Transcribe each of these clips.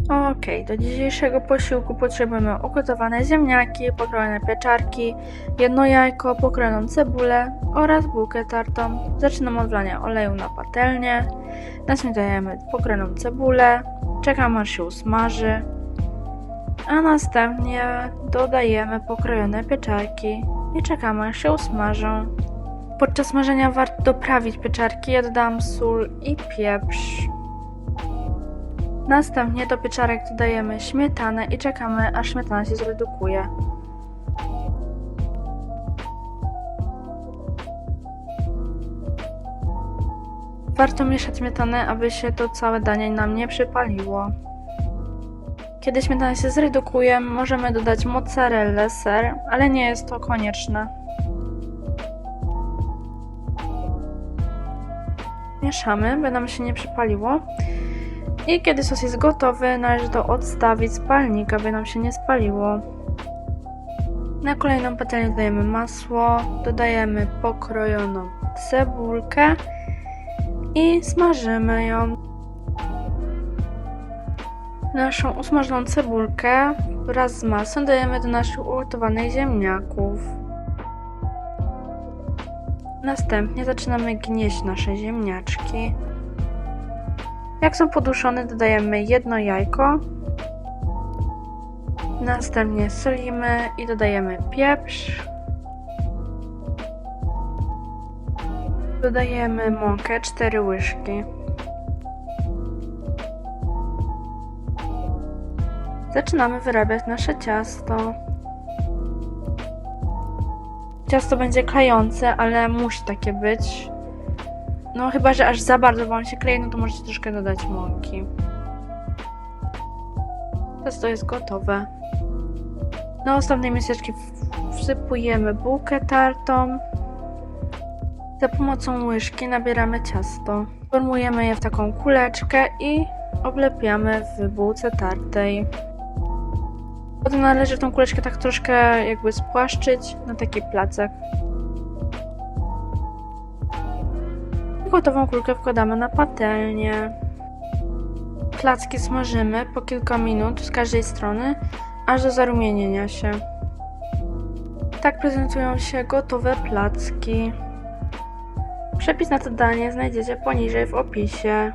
Okej, do dzisiejszego posiłku potrzebujemy ugotowane ziemniaki, pokrojone pieczarki, jedno jajko, pokrojoną cebulę oraz bułkę tartą. Zaczynamy od wlania oleju na patelnię, następnie dodajemy pokrojoną cebulę, czekamy aż się usmaży, a następnie dodajemy pokrojone pieczarki i czekamy aż się usmażą. Podczas smażenia warto doprawić pieczarki, ja dodałam sól i pieprz. Następnie do pieczarek dodajemy śmietanę i czekamy, aż śmietana się zredukuje. Warto mieszać śmietanę, aby się to całe danie nam nie przypaliło. Kiedy śmietana się zredukuje, możemy dodać mozzarellę, ser, ale nie jest to konieczne. Mieszamy, by nam się nie przypaliło. I kiedy sos jest gotowy, należy to odstawić z palnika, by nam się nie spaliło. Na kolejną patelnię dodajemy masło, dodajemy pokrojoną cebulkę i smażymy ją. Naszą usmażoną cebulkę wraz z masłem dodajemy do naszych ugotowanych ziemniaków. Następnie zaczynamy gnieść nasze ziemniaczki. Jak są poduszone, dodajemy jedno jajko. Następnie solimy i dodajemy pieprz. Dodajemy mąkę 4 łyżki. Zaczynamy wyrabiać nasze ciasto. Ciasto będzie klejące, ale musi takie być. No chyba, że aż za bardzo wam się kleje, no to możecie troszkę dodać mąki. Ciasto jest gotowe. Do ostatniej miseczki wsypujemy bułkę tartą. Za pomocą łyżki nabieramy ciasto. Formujemy je w taką kuleczkę i oblepiamy w bułce tartej. Potem należy tą kuleczkę tak troszkę jakby spłaszczyć na taki placek. Gotową kulkę wkładamy na patelnię. Placki smażymy po kilka minut z każdej strony, aż do zarumienienia się. Tak prezentują się gotowe placki. Przepis na to danie znajdziecie poniżej w opisie.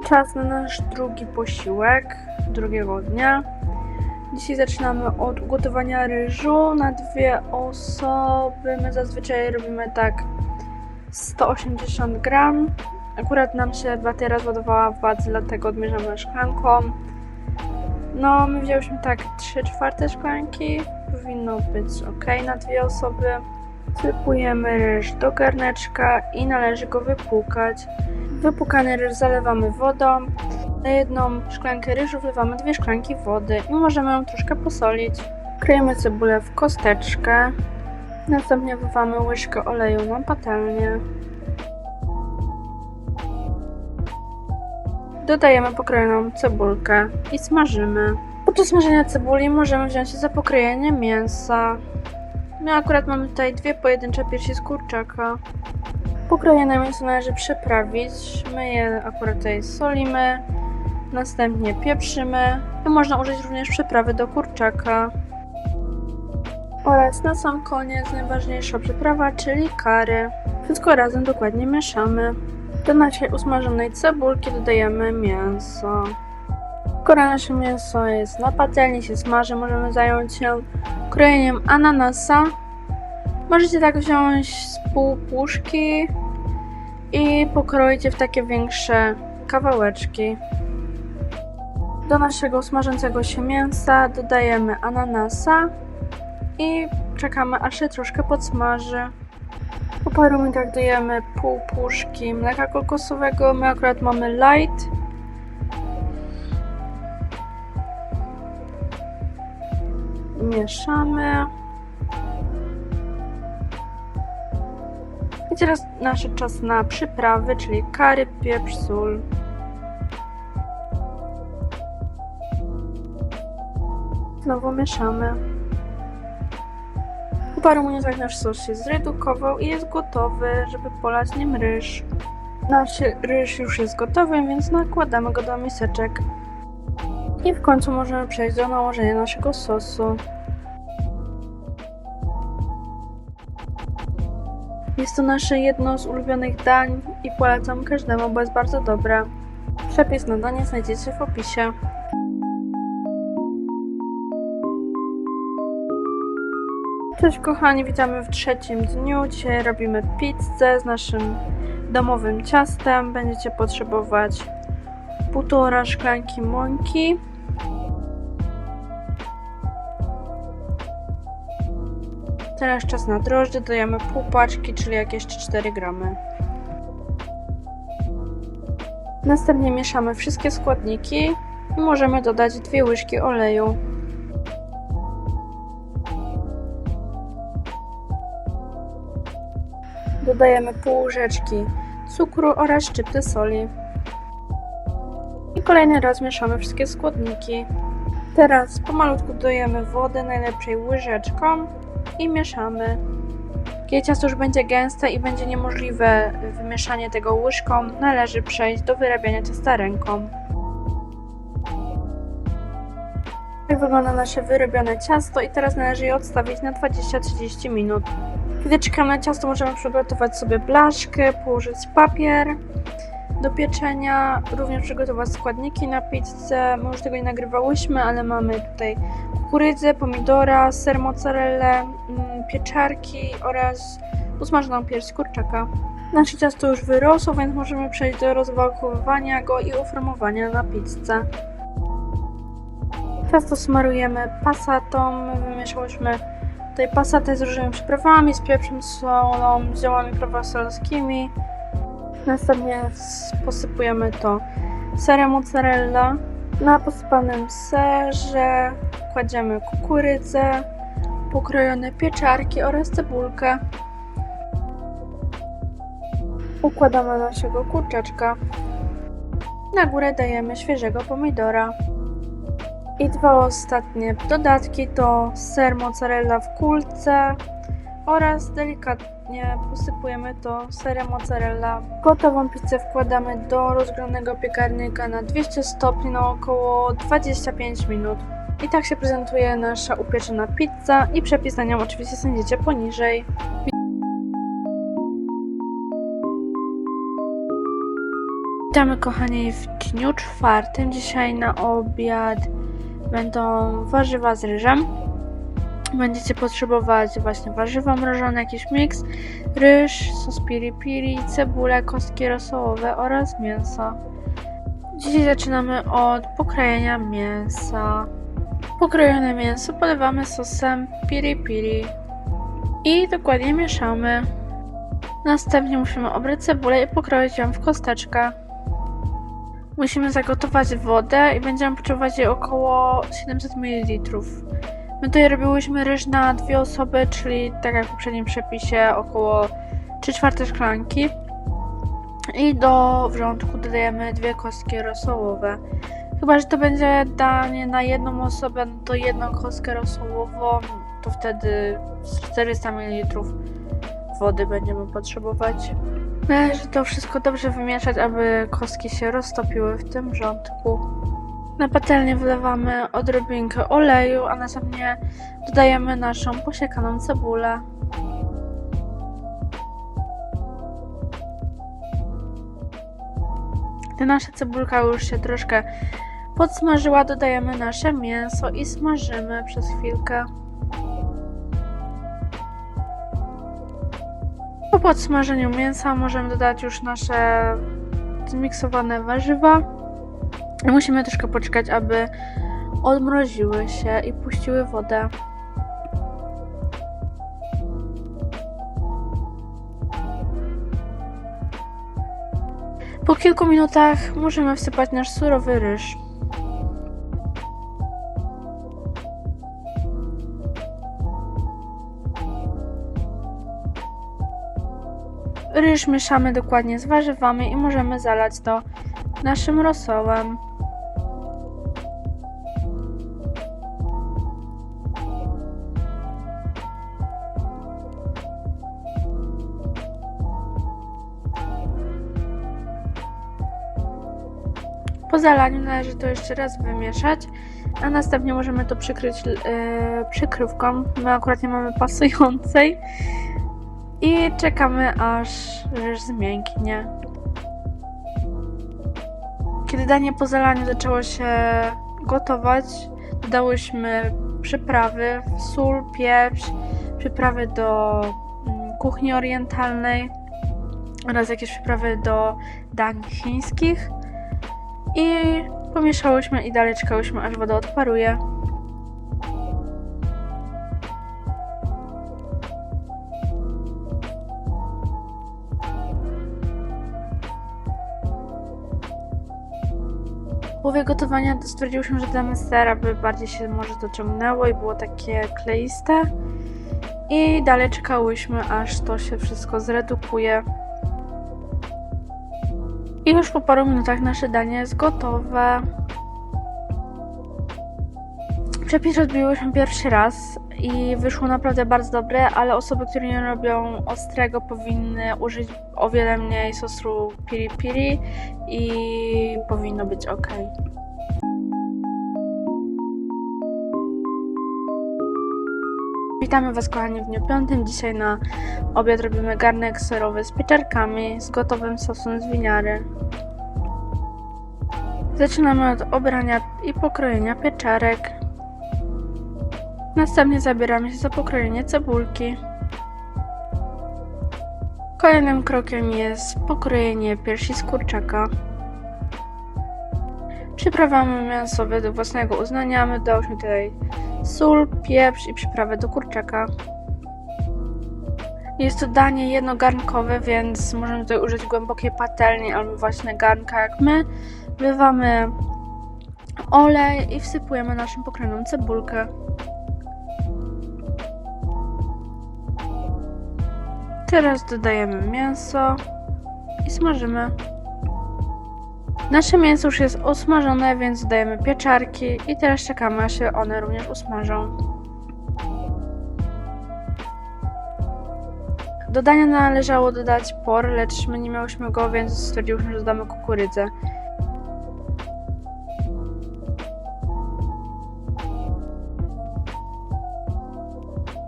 Czas na nasz drugi posiłek drugiego dnia. Dzisiaj zaczynamy od ugotowania ryżu na 2 osoby. My zazwyczaj robimy tak 180 gram. Akurat nam się bateria rozładowała w wadze, dlatego odmierzamy szklanką. No, my wzięłyśmy tak 3/4 szklanki. Powinno być ok na 2 osoby. Wsypujemy ryż do garneczka i należy go wypłukać. Wypłukany ryż zalewamy wodą. Na 1 szklankę ryżu wlewamy 2 szklanki wody i możemy ją troszkę posolić. Kroimy cebulę w kosteczkę. Następnie wlewamy łyżkę oleju na patelnię. Dodajemy pokrojoną cebulkę i smażymy. Podczas smażenia cebuli możemy wziąć się za pokrojenie mięsa. My akurat mamy tutaj 2 pojedyncze piersi z kurczaka. Pokrojone mięso należy przyprawić. My je akurat tutaj solimy, następnie pieprzymy. I można użyć również przyprawy do kurczaka. Oraz na sam koniec najważniejsza przyprawa, czyli curry. Wszystko razem dokładnie mieszamy. Do naszej usmażonej cebulki dodajemy mięso. Skoro nasze mięso jest na patelni, się smaży, możemy zająć się krojeniem ananasa. Możecie tak wziąć z pół puszki i pokroić je w takie większe kawałeczki. Do naszego smażącego się mięsa dodajemy ananasa i czekamy, aż się troszkę podsmaży. Po paru minutach dodajemy pół puszki mleka kokosowego. My akurat mamy light. Mieszamy. I teraz nasz czas na przyprawy, czyli curry, pieprz, sól. Znowu mieszamy. Po paru minutach nasz sos się zredukował i jest gotowy, żeby polać nim ryż. Nasz ryż już jest gotowy, więc nakładamy go do miseczek. I w końcu możemy przejść do nałożenia naszego sosu. Jest to nasze jedno z ulubionych dań i polecam każdemu, bo jest bardzo dobre. Przepis na danie znajdziecie w opisie. Cześć kochani, witamy w trzecim dniu. Dzisiaj robimy pizzę z naszym domowym ciastem. Będziecie potrzebować 1,5 szklanki mąki, teraz czas na drożdże, dodajemy pół paczki, czyli jakieś 4 gramy. Następnie mieszamy wszystkie składniki i możemy dodać 2 łyżki oleju. Dodajemy pół łyżeczki cukru oraz szczypty soli. I kolejny raz mieszamy wszystkie składniki. Teraz pomalutku dodajemy wodę, najlepiej łyżeczką i mieszamy. Kiedy ciasto już będzie gęste i będzie niemożliwe wymieszanie tego łyżką, należy przejść do wyrabiania ciasta ręką. Tak wygląda nasze wyrobione ciasto i teraz należy je odstawić na 20-30 minut. Kiedy czekamy na ciasto, możemy przygotować sobie blaszkę, położyć papier do pieczenia, również przygotować składniki na pizzę. My już tego nie nagrywałyśmy, ale mamy tutaj kukurydzę, pomidora, ser mozzarellę, pieczarki oraz usmażoną pierś kurczaka. Nasze ciasto już wyrosło, więc możemy przejść do rozwałkowywania go i uformowania na pizzę. Ciasto smarujemy passatą. Wymieszałyśmy tutaj passatę z różnymi przyprawami, z pieprzem, solą, z ziołami prowansalskimi. Następnie posypujemy to serem mozzarella. Na posypanym serze kładziemy kukurydzę, pokrojone pieczarki oraz cebulkę. Układamy naszego kurczaczka. Na górę dajemy świeżego pomidora. I 2 ostatnie dodatki to ser mozzarella w kulce oraz delikatnie posypujemy to serem mozzarella. Gotową pizzę wkładamy do rozgrzanego piekarnika na 200 stopni na około 25 minut. I tak się prezentuje nasza upieczona pizza i przepis na nią oczywiście znajdziecie poniżej. Witamy kochani w dniu czwartym. Dzisiaj na obiad będą warzywa z ryżem. Będziecie potrzebować właśnie warzywa mrożone, jakiś miks, ryż, sos piri piri, cebulę, kostki rosołowe oraz mięso. Dzisiaj zaczynamy od pokrojenia mięsa. Pokrojone mięso polewamy sosem piri piri i dokładnie mieszamy. Następnie musimy obrać cebulę i pokroić ją w kosteczkę. Musimy zagotować wodę i będziemy potrzebować jej około 700 ml. My tutaj robiłyśmy ryż na 2 osoby, czyli tak jak w poprzednim przepisie około 3/4 szklanki. I do wrzątku dodajemy 2 kostki rosołowe. Chyba że to będzie danie na jedną osobę, to 1 kostkę rosołową, to wtedy 400 ml wody będziemy potrzebować. Należy to wszystko dobrze wymieszać, aby kostki się roztopiły w tym wrzątku. Na patelnię wlewamy odrobinkę oleju, a następnie dodajemy naszą posiekaną cebulę. Gdy nasza cebulka już się troszkę podsmażyła, dodajemy nasze mięso i smażymy przez chwilkę. Po podsmażeniu mięsa możemy dodać już nasze zmiksowane warzywa. Musimy troszkę poczekać, aby odmroziły się i puściły wodę. Po kilku minutach możemy wsypać nasz surowy ryż. Ryż mieszamy dokładnie z warzywami i możemy zalać to naszym rosołem. Po zalaniu należy to jeszcze raz wymieszać, a następnie możemy to przykryć przykrywką. My akurat nie mamy pasującej i czekamy, aż ryż zmięknie. Kiedy danie po zalaniu zaczęło się gotować, dodałyśmy przyprawy, sól, pieprz, przyprawy do kuchni orientalnej oraz jakieś przyprawy do dań chińskich i pomieszałyśmy i dalej czekałyśmy, aż woda odparuje. W połowie gotowania stwierdziłyśmy, że damy ser, aby bardziej się może dociągnęło i było takie kleiste. I dalej czekałyśmy, aż to się wszystko zredukuje. I już po paru minutach nasze danie jest gotowe. Przepis rozbiłyśmy pierwszy raz i wyszło naprawdę bardzo dobre, ale osoby, które nie robią ostrego, powinny użyć o wiele mniej sosu piri piri i powinno być ok. Witamy Was, kochani, w dniu 5. Dzisiaj na obiad robimy garnek serowy z pieczarkami, z gotowym sosem z winiary. Zaczynamy od obrania i pokrojenia pieczarek. Następnie zabieramy się za pokrojenie cebulki. Kolejnym krokiem jest pokrojenie piersi z kurczaka. Przyprawamy mięso według własnego uznania. My dodałyśmy tutaj sól, pieprz i przyprawę do kurczaka. Jest to danie jednogarnkowe, więc możemy tutaj użyć głębokiej patelni albo właśnie garnka jak my. Wlewamy olej i wsypujemy naszą pokrojoną cebulkę. Teraz dodajemy mięso i smażymy. Nasze mięso już jest osmażone, więc dodajemy pieczarki i teraz czekamy, aż się one również usmażą. Do dania należało dodać por, lecz my nie miałyśmy go, więc stwierdziłyśmy, że dodamy kukurydzę.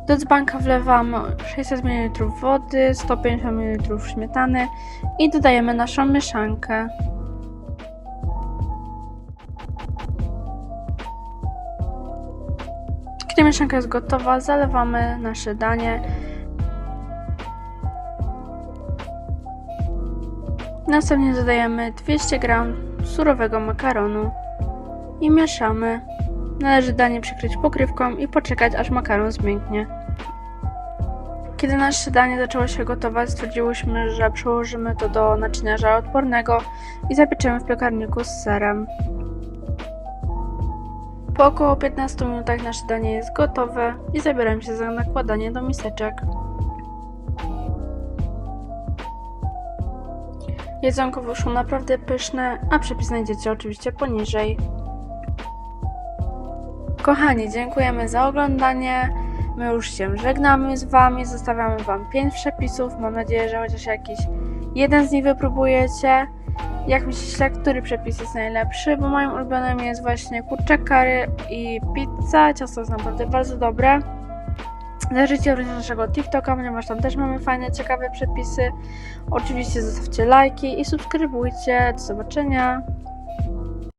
Do dzbanka wlewamy 600 ml wody, 150 ml śmietany i dodajemy naszą mieszankę. Kiedy mieszanka jest gotowa, zalewamy nasze danie. Następnie dodajemy 200 g surowego makaronu i mieszamy. Należy danie przykryć pokrywką i poczekać, aż makaron zmięknie. Kiedy nasze danie zaczęło się gotować, stwierdziłyśmy, że przełożymy to do naczynia żaroodpornego i zapieczemy w piekarniku z serem. Po około 15 minutach nasze danie jest gotowe i zabieramy się za nakładanie do miseczek. Jedzonko wyszło naprawdę pyszne, a przepis znajdziecie oczywiście poniżej. Kochani, dziękujemy za oglądanie. My już się żegnamy z Wami, zostawiamy Wam 5 przepisów. Mam nadzieję, że chociaż jakiś jeden z nich wypróbujecie. Jak myślicie, który przepis jest najlepszy? Bo moim ulubionym jest właśnie kurczak curry i pizza. Ciasto jest naprawdę bardzo dobre. Zajrzyjcie również naszego TikToka, ponieważ tam też mamy fajne, ciekawe przepisy. Oczywiście zostawcie lajki i subskrybujcie. Do zobaczenia.